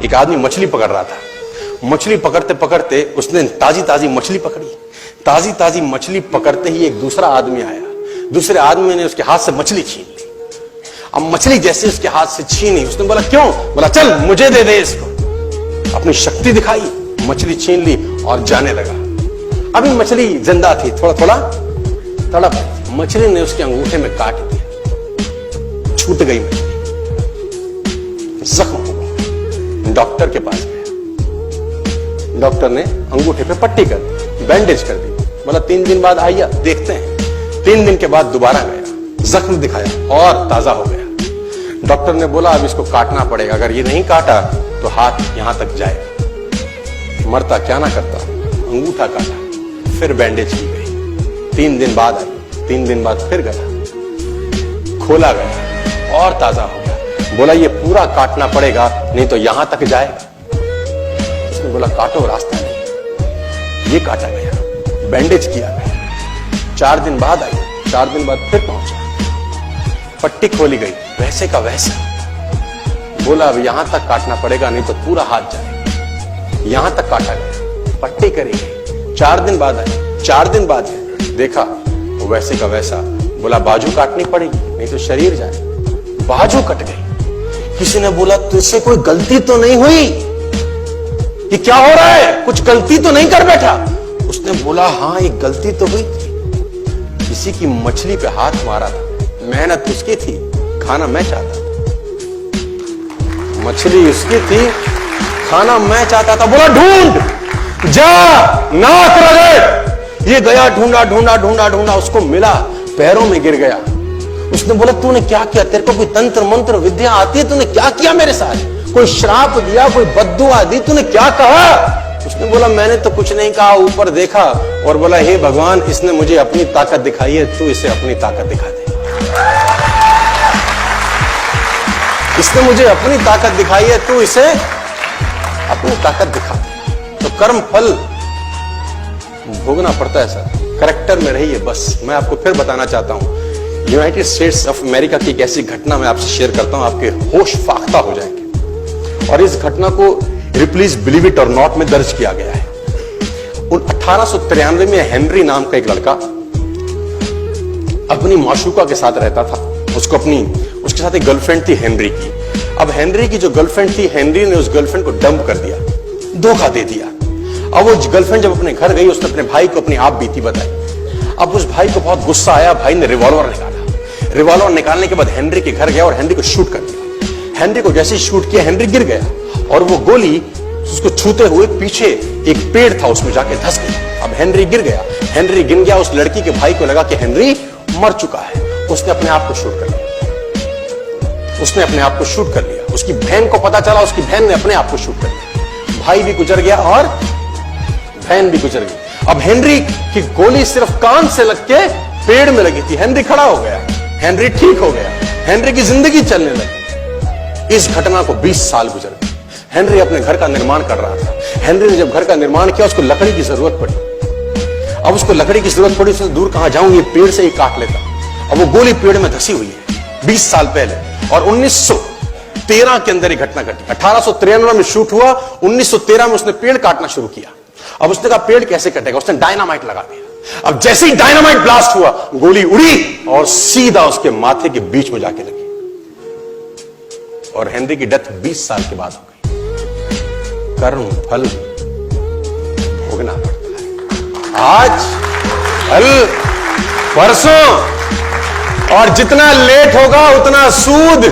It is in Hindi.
एक आदमी मछली पकड़ रहा था। मछली पकड़ते पकड़ते उसने ताजी ताजी मछली पकड़ी। ताजी ताजी मछली पकड़ते ही एक दूसरा आदमी आया। दूसरे आदमी ने उसके हाथ से मछली छीन ली। अब मछली जैसे उसके हाथ से छीनी, उसने बोला क्यों? बोला चल मुझे दे दे इसको। अपनी शक्ति दिखाई, मछली छीन ली और जाने लगा। अभी मछली जिंदा थी, थोड़ा थोड़ा तड़प। मछली ने उसके अंगूठे में काट दिया, छूट गई मछली, जख्म हुआ। डॉक्टर के पास गया। डॉक्टर ने अंगूठे पे पट्टी कर दी, बैंडेज कर दी। बोला 3 दिन बाद आइए देखते हैं। 3 दिन के बाद दोबारा गया, जख्म दिखाया और ताजा हो गया। डॉक्टर ने बोला अब इसको काटना पड़ेगा, अगर ये नहीं काटा तो हाथ यहां तक जाएगा। मरता क्या ना करता, अंगूठा काटा, फिर बैंडेज की गई। 3 दिन बाद आई, 3 दिन बाद फिर गया, खोला गया और ताजा हो गया। बोला ये पूरा काटना पड़ेगा नहीं तो यहां तक जाएगा। उसने बोला काटो, रास्ता नहीं। ये काटा गया, बैंडेज किया गया। 4 दिन बाद आई, 4 दिन बाद फिर पहुंचा, पट्टी खोली गई, वैसे का वैसा। बोला अब यहां तक काटना पड़ेगा नहीं तो पूरा हाथ जाएगा। यहां तक काटा गया, पट्टी करी गई। 4 दिन बाद आई, 4 दिन बाद देखा वैसे का वैसा। बोला बाजू काटनी पड़ेगी नहीं तो शरीर जाए। बाजू कट गई। किसी ने बोला तुझसे कोई गलती तो नहीं हुई? ये क्या हो रहा है? कुछ गलती तो नहीं कर बैठा? उसने बोला हाँ एक गलती तो हुई थी। किसी की मछली पे हाथ मारा था, मेहनत उसकी थी, खाना मैं चाहता था। मछली उसकी थी, खाना मैं चाहता था। बोला ढूंढ, जा, नाक रगड़। ये गया, ढूंढा ढूंढा ढूंढा ढूंढा, उसको मिला, पैरों में गिर गया। उसने बोला तूने क्या किया? तेरे को कोई तंत्र मंत्र विद्या आती है? तूने क्या किया मेरे साथ? कोई श्राप दिया, कोई बद्दुआ दी? तूने क्या कहा? उसने बोला मैंने तो कुछ नहीं कहा, ऊपर देखा और बोला हे भगवान इसने मुझे अपनी ताकत दिखाई है, तू इसे अपनी ताकत दिखा दे। इसने मुझे अपनी ताकत दिखाई है, तू इसे अपनी ताकत दिखा दे। तो कर्म फल भोगना पड़ता है सर, करेक्टर में रहिए बस। मैं आपको फिर बताना चाहता हूं, यूनाइटेड स्टेट्स ऑफ अमेरिका की एक ऐसी घटना मैं आपसे शेयर करता हूं, आपके होश फाख्ता हो जाएंगे। और इस घटना को प्लीज बिलीव इट और नॉट में दर्ज किया गया है। 1893 में हेनरी नाम का एक लड़का अपनी माशूका के साथ रहता था। उसके साथ एक गर्लफ्रेंड थी हेनरी की। अब हेनरी की जो गर्लफ्रेंड थी, हेनरी ने उस गर्लफ्रेंड को डंप कर दिया, धोखा दे दिया। अब वो गर्लफ्रेंड जब अपने घर गई, उसने अपने भाई को अपनी आप बीती बताई। अब उस भाई को बहुत गुस्सा आया, भाई ने रिवॉल्वर निकाला। रिवॉल्वर निकालने के बाद हेनरी के घर गया और हेनरी को शूट कर दिया। हेनरी को जैसे ही शूट किया, हेनरी गिर गया और वो गोली उसको छूते हुए पीछे एक पेड़ था उसमें जाके धंस गई। अब हेनरी गिर गया, हेनरी गिर गया। उस लड़की के भाई को लगा कि हेनरी मर चुका है, उसने अपने आप को शूट कर लिया। उसने अपने आप को शूट कर लिया। उसकी बहन को पता चला, उसकी बहन ने अपने आप को शूट कर लिया। भाई भी गुजर गया और बहन भी गुजर गई। अब हेनरी की गोली सिर्फ कान से लग के पेड़ में लगी थी। हेनरी खड़ा हो गया, हेनरी ठीक हो गया, हेनरी की जिंदगी चलने लगी। इस घटना को 20 साल गुजर गए। हेनरी अपने घर का निर्माण कर रहा था। हेनरी ने जब घर का निर्माण किया, उसको लकड़ी की जरूरत पड़ी। अब उसको लकड़ी की जरूरत पड़ी, उसने दूर कहां जाऊं, ये पेड़ से ही काट लेता। अब वो गोली पेड़ में धसी हुई है 20 साल पहले। और 1913 के अंदर ये घटना घटी। 1893 में शूट हुआ, 1913 में उसने पेड़ काटना शुरू किया। अब उसने कहा पेड़ कैसे कटेगा, उसने डायनामाइट लगा दिया। अब जैसे ही डायनामाइट ब्लास्ट हुआ, गोली उड़ी और सीधा उसके माथे के बीच में जाके लगी और हेनरी की डेथ 20 साल के बाद हो गई। कर्म फल भोगना पड़ता है, आज कल परसों, और जितना लेट होगा उतना सूद।